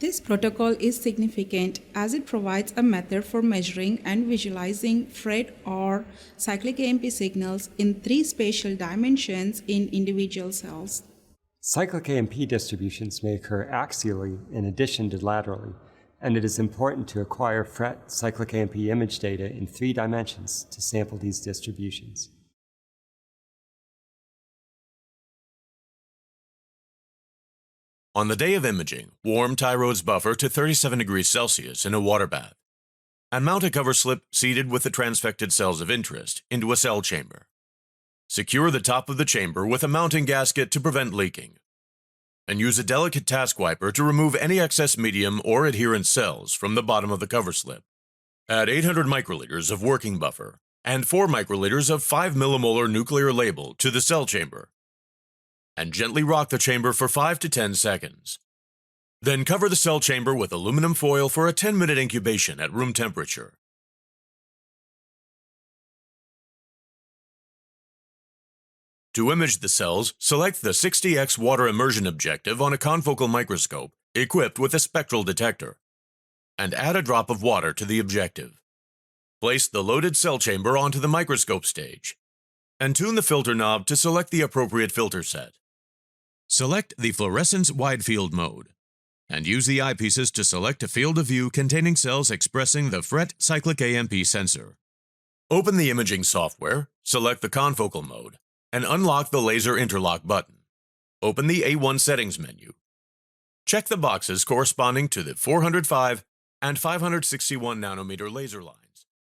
This protocol is significant as it provides a method for measuring and visualizing FRET or cyclic AMP signals in 3 spatial dimensions in individual cells. Cyclic AMP distributions may occur axially in addition to laterally, and it is important to acquire FRET cyclic AMP image data in 3 dimensions to sample these distributions. On the day of imaging, warm Tyrode's buffer to 37 degrees Celsius in a water bath, and mount a cover slip seated with the transfected cells of interest into a cell chamber. Secure the top of the chamber with a mounting gasket to prevent leaking, and use a delicate task wiper to remove any excess medium or adherent cells from the bottom of the cover slip. Add 800 microliters of working buffer and 4 microliters of 5 millimolar nuclear label to the cell chamber, and gently rock the chamber for 5 to 10 seconds. Then cover the cell chamber with aluminum foil for a 10-minute incubation at room temperature. To image the cells, select the 60x water immersion objective on a confocal microscope equipped with a spectral detector, and add a drop of water to the objective. Place the loaded cell chamber onto the microscope stage, and tune the filter knob to select the appropriate filter set. Select the fluorescence wide field mode, and use the eyepieces to select a field of view containing cells expressing the FRET cyclic AMP sensor. Open the imaging software, select the confocal mode, and unlock the laser interlock button. Open the A1 settings menu. Check the boxes corresponding to the 405 and 561 nanometer laser line.